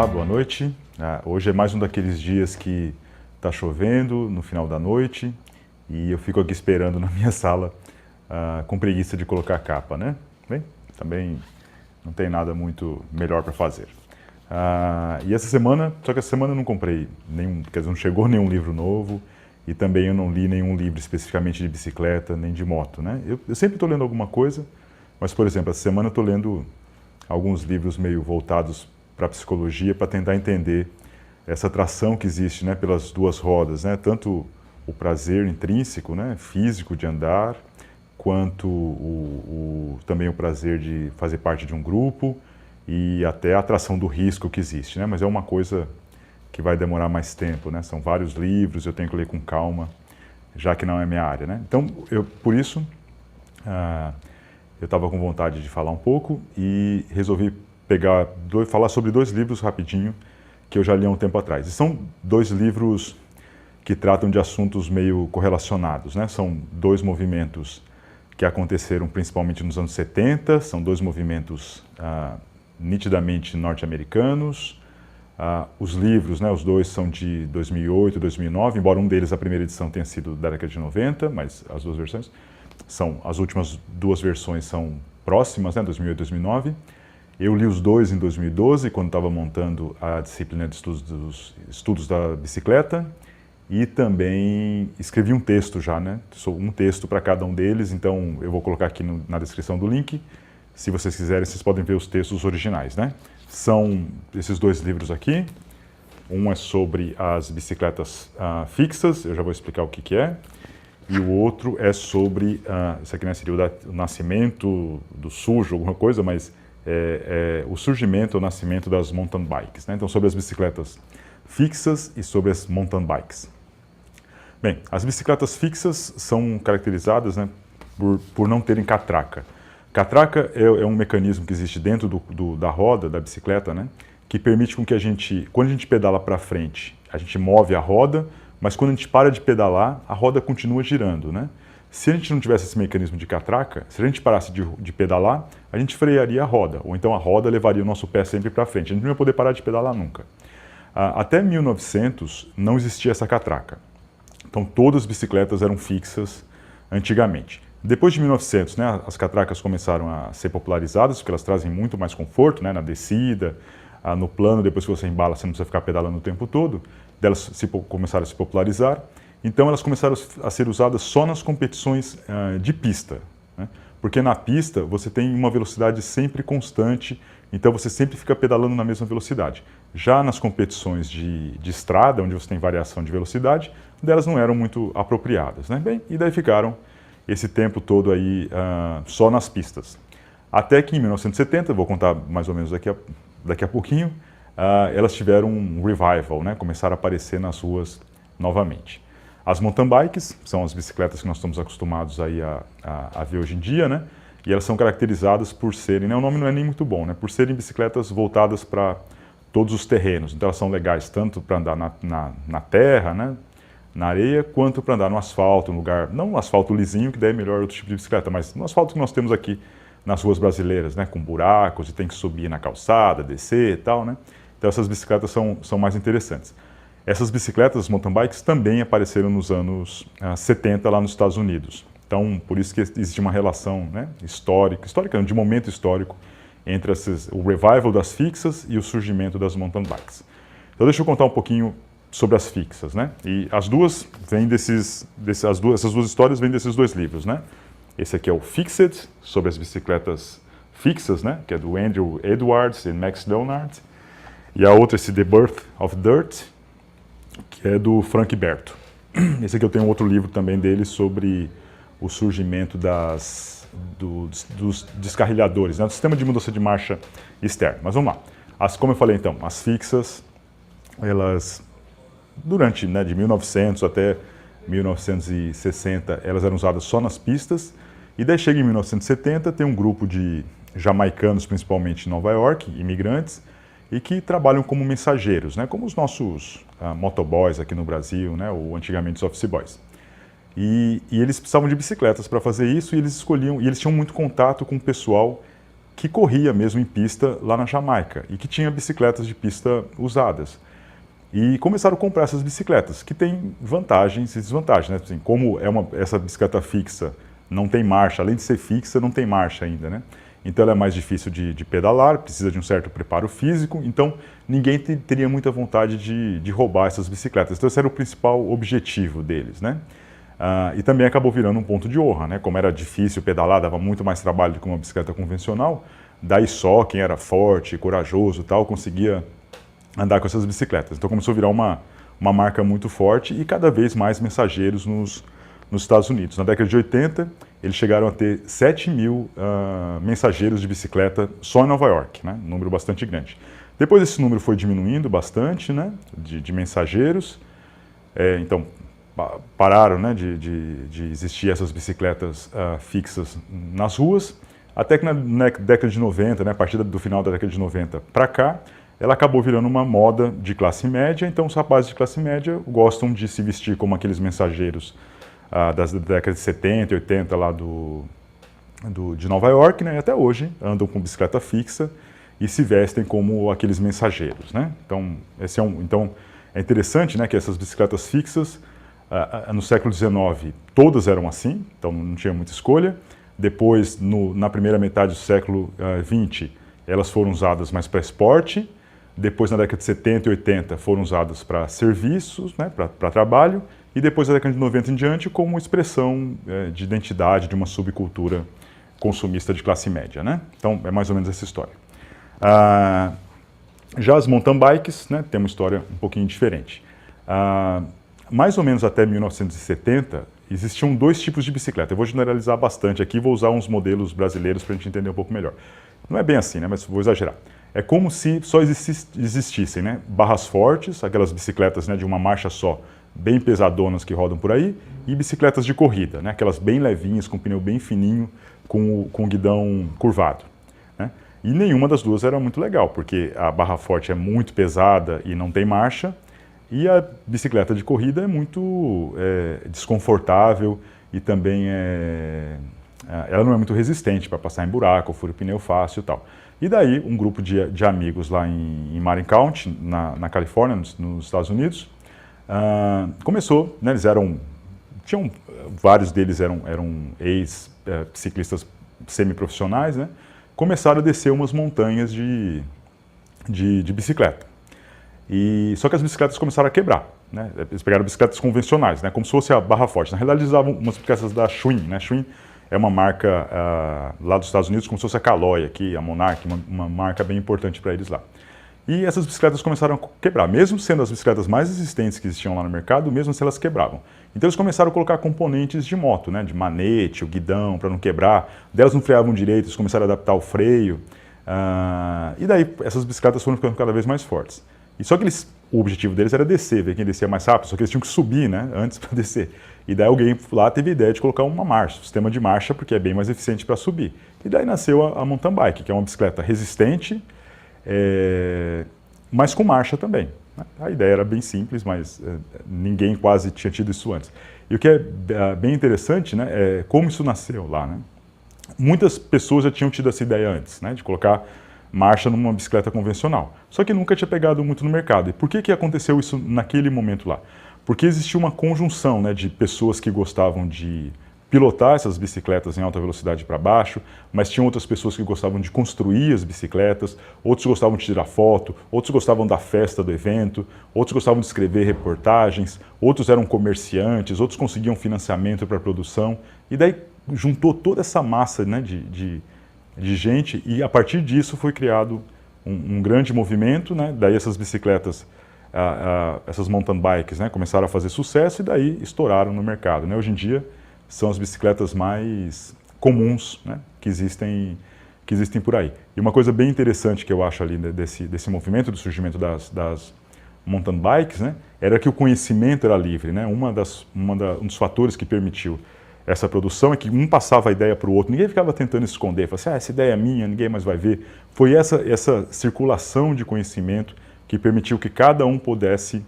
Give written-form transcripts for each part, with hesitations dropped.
Olá, boa noite. Hoje é mais um daqueles dias que está chovendo no final da noite e eu fico aqui esperando na minha sala com preguiça de colocar a capa, né? Bem, também não tem nada muito melhor para fazer. E essa semana, só que essa semana eu não comprei nenhum, quer dizer, não chegou nenhum livro novo e também eu não li nenhum livro especificamente de bicicleta nem de moto, né? Eu sempre estou lendo alguma coisa, mas, por exemplo, essa semana eu estou lendo alguns livros meio voltados para a psicologia, para tentar entender essa atração que existe, né, pelas duas rodas, né, tanto o prazer intrínseco, né, físico de andar, quanto também o prazer de fazer parte de um grupo e até a atração do risco que existe, né, mas é uma coisa que vai demorar mais tempo, né, são vários livros, eu tenho que ler com calma, já que não é minha área, né. Então, por isso, eu estava com vontade de falar um pouco e resolvi falar sobre dois livros rapidinho que eu já li há um tempo atrás. E são dois livros que tratam de assuntos meio correlacionados, né? São dois movimentos que aconteceram principalmente nos anos 70, são dois movimentos nitidamente norte-americanos. Os livros, né, os dois são de 2008 e 2009, embora um deles, a primeira edição, tenha sido da década de 90, mas as duas versões as últimas duas versões são próximas, né, 2008 e 2009. Eu li os dois em 2012, quando estava montando a disciplina de estudos da bicicleta, e também escrevi um texto já, né? Um texto para cada um deles, então eu vou colocar aqui na descrição do link. Se vocês quiserem, vocês podem ver os textos originais, né? São esses dois livros aqui. Um é sobre as bicicletas fixas, eu já vou explicar o que é. E o outro é sobre, isso aqui, né, seria o nascimento do sujo, alguma coisa, mas o surgimento ou nascimento das mountain bikes, né? Então, sobre as bicicletas fixas e sobre as mountain bikes. Bem, as bicicletas fixas são caracterizadas, né, por não terem catraca. Catraca é um mecanismo que existe dentro da roda da bicicleta, né, que permite com que quando a gente pedala para frente, a gente move a roda, mas quando a gente para de pedalar, a roda continua girando, né? Se a gente não tivesse esse mecanismo de catraca, se a gente parasse de pedalar, a gente frearia a roda, ou então a roda levaria o nosso pé sempre para frente. A gente não ia poder parar de pedalar nunca. Até 1900 não existia essa catraca. Então todas as bicicletas eram fixas antigamente. Depois de 1900, né, as catracas começaram a ser popularizadas, porque elas trazem muito mais conforto, né, na descida, no plano, depois que você embala, você não precisa ficar pedalando o tempo todo. Elas começaram a se popularizar. Então elas começaram a ser usadas só nas competições de pista, né? Porque na pista você tem uma velocidade sempre constante, então você sempre fica pedalando na mesma velocidade. Já nas competições de estrada, onde você tem variação de velocidade, delas não eram muito apropriadas, né? Bem, e daí ficaram esse tempo todo aí só nas pistas. Até que em 1970, vou contar mais ou menos daqui a pouquinho, elas tiveram um revival, né? Começaram a aparecer nas ruas novamente. As mountain bikes são as bicicletas que nós estamos acostumados aí a ver hoje em dia, né? E elas são caracterizadas por serem, né, o nome não é nem muito bom, né? Por serem bicicletas voltadas para todos os terrenos. Então elas são legais tanto para andar na terra, né, na areia, quanto para andar no asfalto, no lugar, não no asfalto lisinho, que daí é melhor outro tipo de bicicleta, mas no asfalto que nós temos aqui nas ruas brasileiras, né, com buracos e tem que subir na calçada, descer e tal, né? Então essas bicicletas são mais interessantes. Essas bicicletas, mountain bikes, também apareceram nos anos 70 lá nos Estados Unidos. Então, por isso que existe uma relação, né, histórica, de momento histórico, entre o revival das fixas e o surgimento das mountain bikes. Então, deixa eu contar um pouquinho sobre as fixas, né? E as duas vêm essas duas histórias vêm desses dois livros, né? Esse aqui é o Fixed, sobre as bicicletas fixas, né, que é do Andrew Edwards e Max Leonard. E a outra, esse The Birth of Dirt, que é do Frank Berto. Esse aqui eu tenho outro livro também dele sobre o surgimento dos descarrilhadores, né, do sistema de mudança de marcha externo. Mas vamos lá. Como eu falei então, as fixas, elas, durante, né, de 1900 até 1960, elas eram usadas só nas pistas, e daí chega em 1970, tem um grupo de jamaicanos, principalmente em Nova York, imigrantes, e que trabalham como mensageiros, né, como os nossos motoboys aqui no Brasil, né, ou antigamente os office boys. E eles precisavam de bicicletas para fazer isso, e eles tinham muito contato com o pessoal que corria mesmo em pista lá na Jamaica e que tinha bicicletas de pista usadas. E começaram a comprar essas bicicletas, que têm vantagens e desvantagens, né? Assim, como essa bicicleta fixa não tem marcha, além de ser fixa, não tem marcha ainda, né? Então ela é mais difícil de pedalar, precisa de um certo preparo físico, então ninguém teria muita vontade de roubar essas bicicletas. Então esse era o principal objetivo deles, né? E também acabou virando um ponto de honra, né? Como era difícil pedalar, dava muito mais trabalho do que uma bicicleta convencional, daí só quem era forte, corajoso e tal, conseguia andar com essas bicicletas. Então começou a virar uma marca muito forte e cada vez mais mensageiros nos Estados Unidos. Na década de 80, eles chegaram a ter 7 mil mensageiros de bicicleta só em Nova York, né? Um número bastante grande. Depois esse número foi diminuindo bastante, né? de mensageiros. Então pararam, né? de existir essas bicicletas fixas nas ruas, até que na década de 90, né? A partir do final da década de 90 para cá, ela acabou virando uma moda de classe média, então os rapazes de classe média gostam de se vestir como aqueles mensageiros das décadas de 70 e 80 lá de Nova York, né? E até hoje andam com bicicleta fixa e se vestem como aqueles mensageiros, né? Então, então é interessante, né, que essas bicicletas fixas, no século XIX, todas eram assim, então não tinha muita escolha. Depois, na primeira metade do século XX, elas foram usadas mais para esporte. Depois, na década de 70 e 80, foram usadas para serviços, né, para trabalho. E depois, na década de 90 em diante, como expressão de identidade de uma subcultura consumista de classe média, né? Então, é mais ou menos essa história. Já as mountain bikes, né, tem uma história um pouquinho diferente. Mais ou menos até 1970, existiam dois tipos de bicicleta. Eu vou generalizar bastante aqui, vou usar uns modelos brasileiros para a gente entender um pouco melhor. Não é bem assim, né, mas vou exagerar. É como se só existissem, né, barras fortes, aquelas bicicletas, né, de uma marcha só, bem pesadonas que rodam por aí, e bicicletas de corrida, né, aquelas bem levinhas, com pneu bem fininho, com o guidão curvado, né? E nenhuma das duas era muito legal, porque a barra forte é muito pesada e não tem marcha, e a bicicleta de corrida é muito desconfortável e também ela não é muito resistente para passar em buraco, fura o pneu fácil e tal. E daí um grupo de amigos lá em Marin County, na Califórnia, nos Estados Unidos, começou, né, vários deles eram ex-ciclistas semiprofissionais, né, começaram a descer umas montanhas de bicicleta. Só que as bicicletas começaram a quebrar, né? Eles pegaram bicicletas convencionais, né, como se fosse a barra forte. Na realidade, eles usavam umas bicicletas da Schwinn, né? Schwinn é uma marca lá dos Estados Unidos, como se fosse a Caloi aqui, a Monarch, uma marca bem importante para eles lá. E essas bicicletas começaram a quebrar, mesmo sendo as bicicletas mais resistentes que existiam lá no mercado, mesmo assim elas quebravam. Então eles começaram a colocar componentes de moto, né, de manete, o guidão, para não quebrar. Delas não freavam direito, eles começaram a adaptar o freio. E daí essas bicicletas foram ficando cada vez mais fortes. E só que o objetivo deles era descer, ver quem descia mais rápido, só que eles tinham que subir, né, antes para descer. E daí alguém lá teve a ideia de colocar uma marcha, um sistema de marcha, porque é bem mais eficiente para subir. E daí nasceu a mountain bike, que é uma bicicleta resistente, mas com marcha também. A ideia era bem simples, mas ninguém quase tinha tido isso antes. E o que é bem interessante, né, é como isso nasceu lá, né? Muitas pessoas já tinham tido essa ideia antes, né, de colocar marcha numa bicicleta convencional. Só que nunca tinha pegado muito no mercado. E por que aconteceu isso naquele momento lá? Porque existia uma conjunção, né, de pessoas que gostavam de pilotar essas bicicletas em alta velocidade para baixo, mas tinham outras pessoas que gostavam de construir as bicicletas, outros gostavam de tirar foto, outros gostavam da festa do evento, outros gostavam de escrever reportagens, outros eram comerciantes, outros conseguiam financiamento para a produção. E daí juntou toda essa massa, né, de gente, e a partir disso foi criado um grande movimento, né? Daí essas bicicletas, essas mountain bikes, né, começaram a fazer sucesso e daí estouraram no mercado, né? Hoje em dia são as bicicletas mais comuns, né, que existem por aí. E uma coisa bem interessante que eu acho ali desse movimento, do surgimento das mountain bikes, né, era que o conhecimento era livre, né? Um dos fatores que permitiu essa produção é que um passava a ideia para o outro, ninguém ficava tentando esconder, falava assim, essa ideia é minha, ninguém mais vai ver. Foi essa circulação de conhecimento que permitiu que cada um pudesse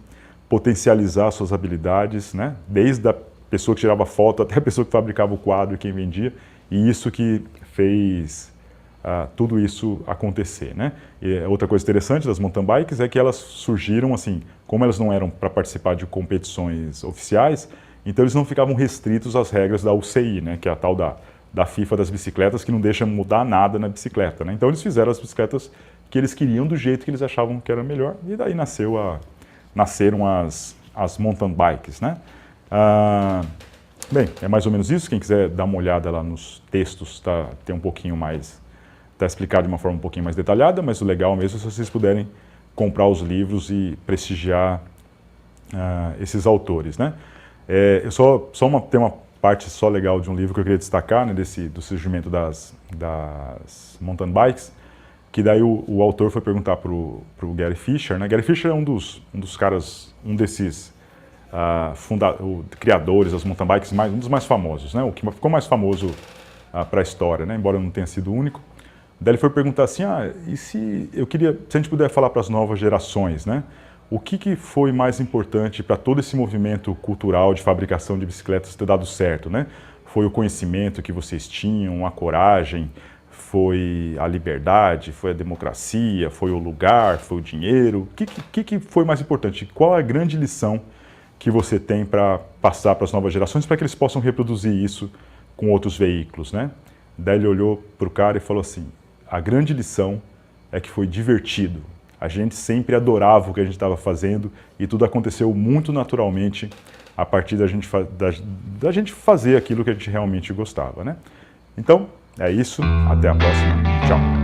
potencializar suas habilidades, né? Desde a pessoa que tirava foto até a pessoa que fabricava o quadro e quem vendia, e isso que fez tudo isso acontecer, né? E outra coisa interessante das mountain bikes é que elas surgiram assim, como elas não eram para participar de competições oficiais, então eles não ficavam restritos às regras da UCI, né? Que é a tal da FIFA das bicicletas, que não deixa mudar nada na bicicleta, né? Então eles fizeram as bicicletas que eles queriam do jeito que eles achavam que era melhor, e daí nasceram as mountain bikes, né? Bem, é mais ou menos isso. Quem quiser dar uma olhada lá nos textos, tem um pouquinho mais, está explicado de uma forma um pouquinho mais detalhada, mas o legal mesmo é se vocês puderem comprar os livros e prestigiar esses autores, né? Tem uma parte só legal de um livro que eu queria destacar, né, do surgimento das mountain bikes, que daí o autor foi perguntar para o Gary Fisher, né? Gary Fisher é um dos caras, um desses criadores das mountain bikes, um dos mais famosos, né? O que ficou mais famoso para a história, né? Embora não tenha sido o único. Daí ele foi perguntar assim, e se a gente puder falar para as novas gerações, né? O que foi mais importante para todo esse movimento cultural de fabricação de bicicletas ter dado certo, né? Foi o conhecimento que vocês tinham, a coragem, foi a liberdade, foi a democracia, foi o lugar, foi o dinheiro? O que foi mais importante? Qual é a grande lição que você tem para passar para as novas gerações para que eles possam reproduzir isso com outros veículos, né? Daí ele olhou para o cara e falou assim, a grande lição é que foi divertido. A gente sempre adorava o que a gente estava fazendo e tudo aconteceu muito naturalmente a partir da gente fazer aquilo que a gente realmente gostava, né? Então, é isso. Até a próxima. Tchau.